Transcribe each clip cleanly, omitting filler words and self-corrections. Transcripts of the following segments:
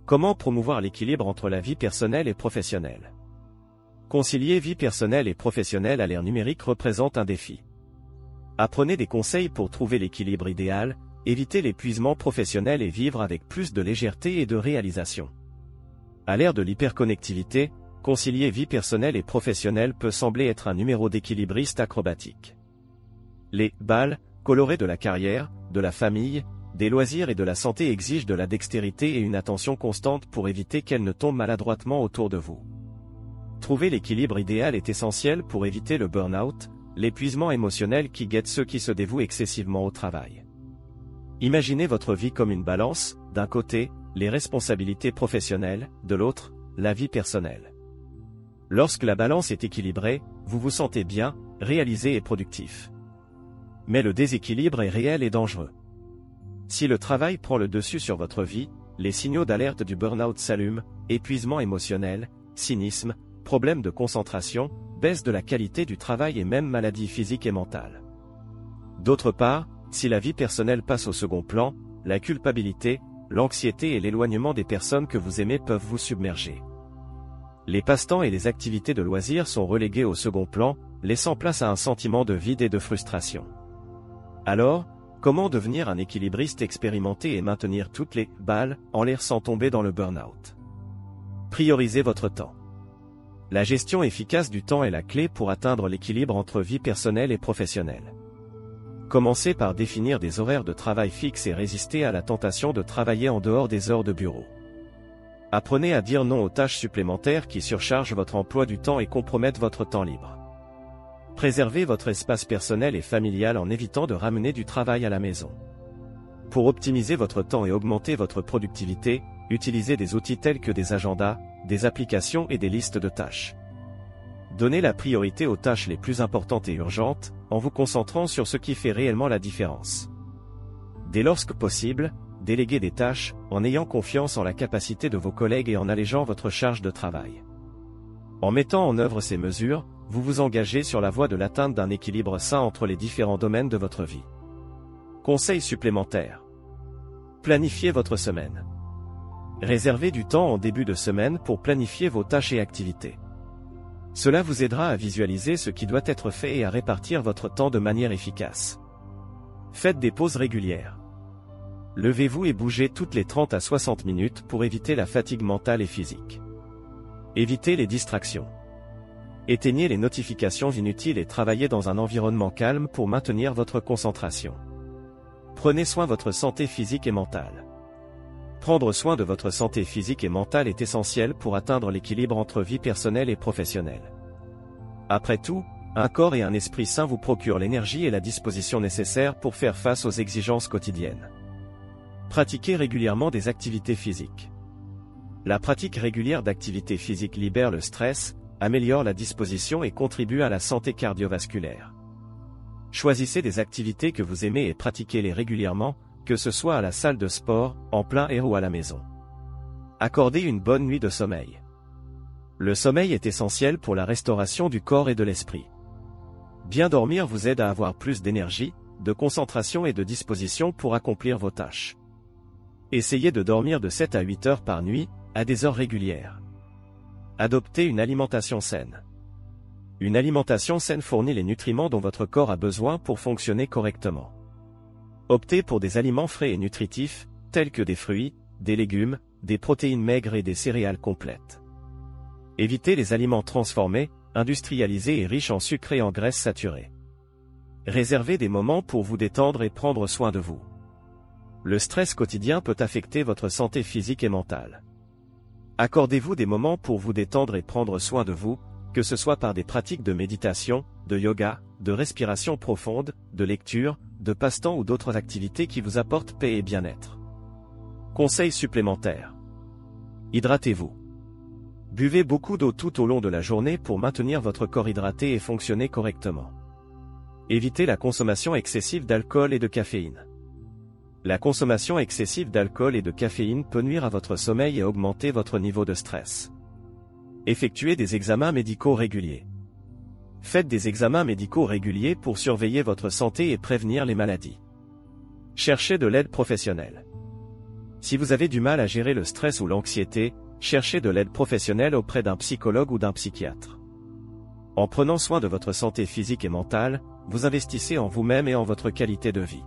Comment promouvoir l'équilibre entre la vie personnelle et professionnelle? Concilier vie personnelle et professionnelle à l'ère numérique représente un défi. Apprenez des conseils pour trouver l'équilibre idéal, éviter l'épuisement professionnel et vivre avec plus de légèreté et de réalisation. À l'ère de l'hyperconnectivité, concilier vie personnelle et professionnelle peut sembler être un numéro d'équilibriste acrobatique. Les balles colorées de la carrière, de la famille, des loisirs et de la santé exigent de la dextérité et une attention constante pour éviter qu'elles ne tombent maladroitement autour de vous. Trouver l'équilibre idéal est essentiel pour éviter le burn-out, l'épuisement émotionnel qui guette ceux qui se dévouent excessivement au travail. Imaginez votre vie comme une balance, d'un côté, les responsabilités professionnelles, de l'autre, la vie personnelle. Lorsque la balance est équilibrée, vous vous sentez bien, réalisé et productif. Mais le déséquilibre est réel et dangereux. Si le travail prend le dessus sur votre vie, les signaux d'alerte du burn-out s'allument, épuisement émotionnel, cynisme, problèmes de concentration, baisse de la qualité du travail et même maladies physiques et mentales. D'autre part, si la vie personnelle passe au second plan, la culpabilité, l'anxiété et l'éloignement des personnes que vous aimez peuvent vous submerger. Les passe-temps et les activités de loisirs sont relégués au second plan, laissant place à un sentiment de vide et de frustration. Alors, comment devenir un équilibriste expérimenté et maintenir toutes les balles en l'air sans tomber dans le burn-out? Priorisez votre temps. La gestion efficace du temps est la clé pour atteindre l'équilibre entre vie personnelle et professionnelle. Commencez par définir des horaires de travail fixes et résister à la tentation de travailler en dehors des heures de bureau. Apprenez à dire non aux tâches supplémentaires qui surchargent votre emploi du temps et compromettent votre temps libre. Préservez votre espace personnel et familial en évitant de ramener du travail à la maison. Pour optimiser votre temps et augmenter votre productivité, utilisez des outils tels que des agendas, des applications et des listes de tâches. Donnez la priorité aux tâches les plus importantes et urgentes, en vous concentrant sur ce qui fait réellement la différence. Dès lors que possible, déléguez des tâches, en ayant confiance en la capacité de vos collègues et en allégeant votre charge de travail. En mettant en œuvre ces mesures, vous vous engagez sur la voie de l'atteinte d'un équilibre sain entre les différents domaines de votre vie. Conseils supplémentaires. Planifiez votre semaine. Réservez du temps en début de semaine pour planifier vos tâches et activités. Cela vous aidera à visualiser ce qui doit être fait et à répartir votre temps de manière efficace. Faites des pauses régulières. Levez-vous et bougez toutes les 30 à 60 minutes pour éviter la fatigue mentale et physique. Évitez les distractions. Éteignez les notifications inutiles et travaillez dans un environnement calme pour maintenir votre concentration. Prenez soin de votre santé physique et mentale. Prendre soin de votre santé physique et mentale est essentiel pour atteindre l'équilibre entre vie personnelle et professionnelle. Après tout, un corps et un esprit sains vous procurent l'énergie et la disposition nécessaires pour faire face aux exigences quotidiennes. Pratiquez régulièrement des activités physiques. La pratique régulière d'activités physiques libère le stress, améliore la disposition et contribue à la santé cardiovasculaire. Choisissez des activités que vous aimez et pratiquez-les régulièrement, que ce soit à la salle de sport, en plein air ou à la maison. Accordez une bonne nuit de sommeil. Le sommeil est essentiel pour la restauration du corps et de l'esprit. Bien dormir vous aide à avoir plus d'énergie, de concentration et de disposition pour accomplir vos tâches. Essayez de dormir de 7 à 8 heures par nuit, à des heures régulières. Adoptez une alimentation saine. Une alimentation saine fournit les nutriments dont votre corps a besoin pour fonctionner correctement. Optez pour des aliments frais et nutritifs, tels que des fruits, des légumes, des protéines maigres et des céréales complètes. Évitez les aliments transformés, industrialisés et riches en sucre et en graisses saturées. Réservez des moments pour vous détendre et prendre soin de vous. Le stress quotidien peut affecter votre santé physique et mentale. Accordez-vous des moments pour vous détendre et prendre soin de vous, que ce soit par des pratiques de méditation, de yoga, de respiration profonde, de lecture, de passe-temps ou d'autres activités qui vous apportent paix et bien-être. Conseils supplémentaires. Hydratez-vous. Buvez beaucoup d'eau tout au long de la journée pour maintenir votre corps hydraté et fonctionner correctement. Évitez la consommation excessive d'alcool et de caféine. La consommation excessive d'alcool et de caféine peut nuire à votre sommeil et augmenter votre niveau de stress. Effectuez des examens médicaux réguliers. Faites des examens médicaux réguliers pour surveiller votre santé et prévenir les maladies. Cherchez de l'aide professionnelle. Si vous avez du mal à gérer le stress ou l'anxiété, cherchez de l'aide professionnelle auprès d'un psychologue ou d'un psychiatre. En prenant soin de votre santé physique et mentale, vous investissez en vous-même et en votre qualité de vie.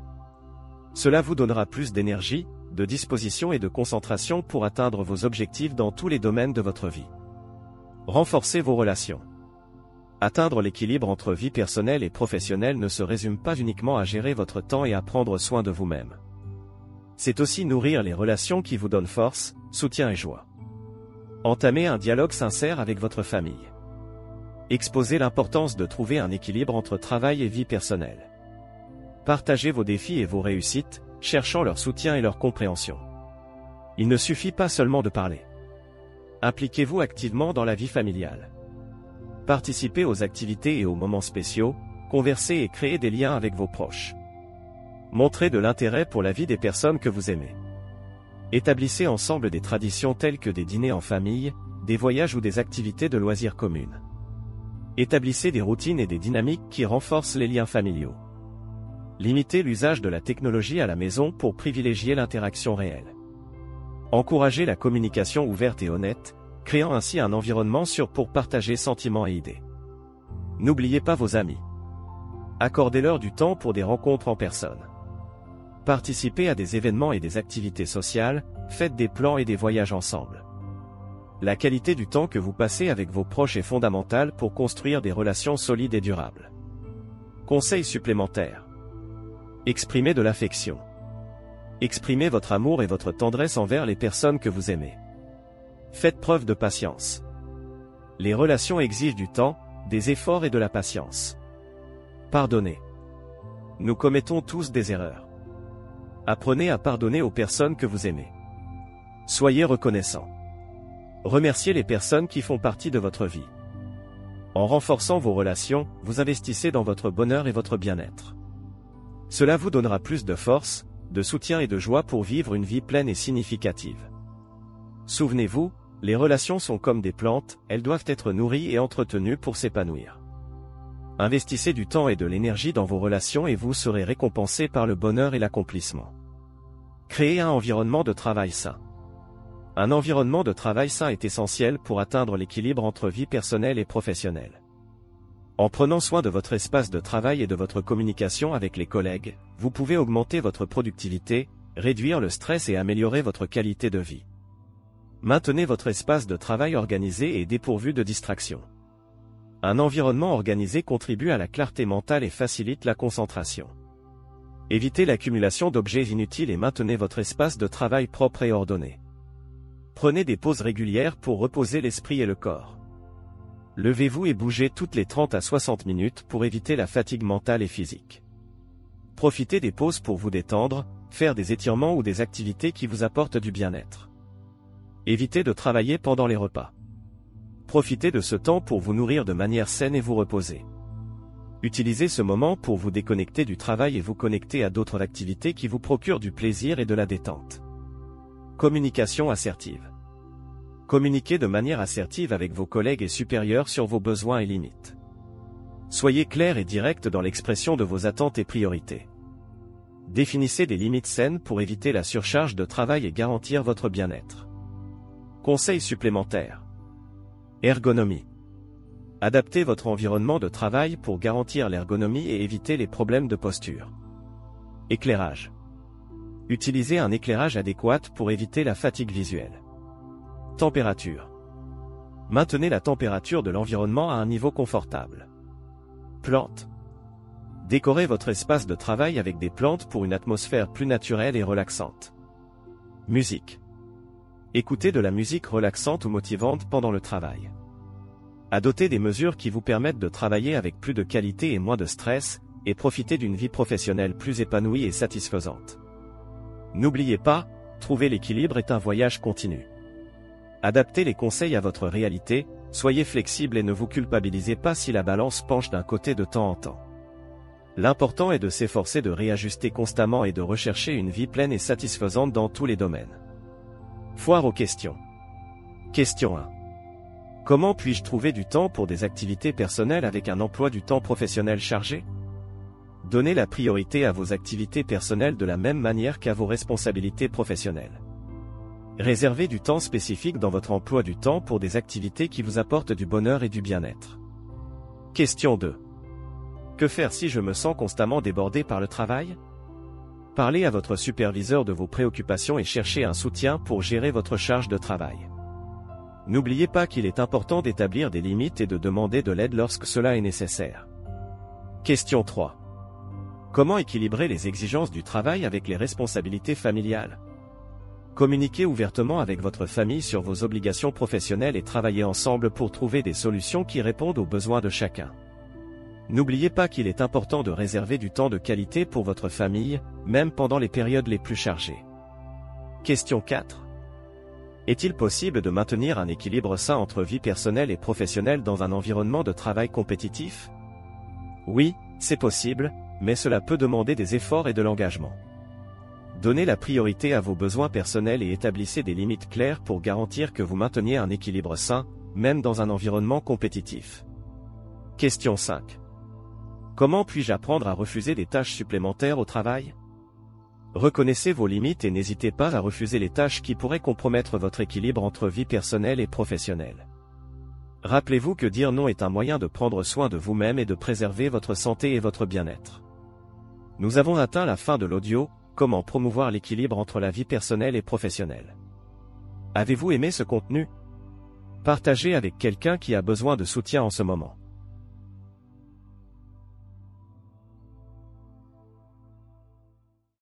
Cela vous donnera plus d'énergie, de disposition et de concentration pour atteindre vos objectifs dans tous les domaines de votre vie. Renforcez vos relations. Atteindre l'équilibre entre vie personnelle et professionnelle ne se résume pas uniquement à gérer votre temps et à prendre soin de vous-même. C'est aussi nourrir les relations qui vous donnent force, soutien et joie. Entamez un dialogue sincère avec votre famille. Exposez l'importance de trouver un équilibre entre travail et vie personnelle. Partagez vos défis et vos réussites, cherchant leur soutien et leur compréhension. Il ne suffit pas seulement de parler. Impliquez-vous activement dans la vie familiale. Participez aux activités et aux moments spéciaux, conversez et créez des liens avec vos proches. Montrez de l'intérêt pour la vie des personnes que vous aimez. Établissez ensemble des traditions telles que des dîners en famille, des voyages ou des activités de loisirs communes. Établissez des routines et des dynamiques qui renforcent les liens familiaux. Limitez l'usage de la technologie à la maison pour privilégier l'interaction réelle. Encouragez la communication ouverte et honnête, créant ainsi un environnement sûr pour partager sentiments et idées. N'oubliez pas vos amis. Accordez-leur du temps pour des rencontres en personne. Participez à des événements et des activités sociales, faites des plans et des voyages ensemble. La qualité du temps que vous passez avec vos proches est fondamentale pour construire des relations solides et durables. Conseils supplémentaires. Exprimez de l'affection. Exprimez votre amour et votre tendresse envers les personnes que vous aimez. Faites preuve de patience. Les relations exigent du temps, des efforts et de la patience. Pardonnez. Nous commettons tous des erreurs. Apprenez à pardonner aux personnes que vous aimez. Soyez reconnaissants. Remerciez les personnes qui font partie de votre vie. En renforçant vos relations, vous investissez dans votre bonheur et votre bien-être. Cela vous donnera plus de force, de soutien et de joie pour vivre une vie pleine et significative. Souvenez-vous, les relations sont comme des plantes, elles doivent être nourries et entretenues pour s'épanouir. Investissez du temps et de l'énergie dans vos relations et vous serez récompensé par le bonheur et l'accomplissement. Créez un environnement de travail sain. Un environnement de travail sain est essentiel pour atteindre l'équilibre entre vie personnelle et professionnelle. En prenant soin de votre espace de travail et de votre communication avec les collègues, vous pouvez augmenter votre productivité, réduire le stress et améliorer votre qualité de vie. Maintenez votre espace de travail organisé et dépourvu de distractions. Un environnement organisé contribue à la clarté mentale et facilite la concentration. Évitez l'accumulation d'objets inutiles et maintenez votre espace de travail propre et ordonné. Prenez des pauses régulières pour reposer l'esprit et le corps. Levez-vous et bougez toutes les 30 à 60 minutes pour éviter la fatigue mentale et physique. Profitez des pauses pour vous détendre, faire des étirements ou des activités qui vous apportent du bien-être. Évitez de travailler pendant les repas. Profitez de ce temps pour vous nourrir de manière saine et vous reposer. Utilisez ce moment pour vous déconnecter du travail et vous connecter à d'autres activités qui vous procurent du plaisir et de la détente. Communication assertive. Communiquez de manière assertive avec vos collègues et supérieurs sur vos besoins et limites. Soyez clair et direct dans l'expression de vos attentes et priorités. Définissez des limites saines pour éviter la surcharge de travail et garantir votre bien-être. Conseils supplémentaires. Ergonomie. Adaptez votre environnement de travail pour garantir l'ergonomie et éviter les problèmes de posture. Éclairage. Utilisez un éclairage adéquat pour éviter la fatigue visuelle. Température. Maintenez la température de l'environnement à un niveau confortable. Plantes. Décorez votre espace de travail avec des plantes pour une atmosphère plus naturelle et relaxante. Musique. Écoutez de la musique relaxante ou motivante pendant le travail. Adoptez des mesures qui vous permettent de travailler avec plus de qualité et moins de stress, et profitez d'une vie professionnelle plus épanouie et satisfaisante. N'oubliez pas, trouver l'équilibre est un voyage continu. Adaptez les conseils à votre réalité, soyez flexible et ne vous culpabilisez pas si la balance penche d'un côté de temps en temps. L'important est de s'efforcer de réajuster constamment et de rechercher une vie pleine et satisfaisante dans tous les domaines. Foire aux questions. Question 1. Comment puis-je trouver du temps pour des activités personnelles avec un emploi du temps professionnel chargé? Donnez la priorité à vos activités personnelles de la même manière qu'à vos responsabilités professionnelles. Réservez du temps spécifique dans votre emploi du temps pour des activités qui vous apportent du bonheur et du bien-être. Question 2. Que faire si je me sens constamment débordé par le travail? Parlez à votre superviseur de vos préoccupations et cherchez un soutien pour gérer votre charge de travail. N'oubliez pas qu'il est important d'établir des limites et de demander de l'aide lorsque cela est nécessaire. Question 3. Comment équilibrer les exigences du travail avec les responsabilités familiales? Communiquez ouvertement avec votre famille sur vos obligations professionnelles et travaillez ensemble pour trouver des solutions qui répondent aux besoins de chacun. N'oubliez pas qu'il est important de réserver du temps de qualité pour votre famille, même pendant les périodes les plus chargées. Question 4. Est-il possible de maintenir un équilibre sain entre vie personnelle et professionnelle dans un environnement de travail compétitif? Oui, c'est possible, mais cela peut demander des efforts et de l'engagement. Donnez la priorité à vos besoins personnels et établissez des limites claires pour garantir que vous mainteniez un équilibre sain, même dans un environnement compétitif. Question 5. Comment puis-je apprendre à refuser des tâches supplémentaires au travail? Reconnaissez vos limites et n'hésitez pas à refuser les tâches qui pourraient compromettre votre équilibre entre vie personnelle et professionnelle. Rappelez-vous que dire non est un moyen de prendre soin de vous-même et de préserver votre santé et votre bien-être. Nous avons atteint la fin de l'audio, comment promouvoir l'équilibre entre la vie personnelle et professionnelle. Avez-vous aimé ce contenu? Partagez avec quelqu'un qui a besoin de soutien en ce moment.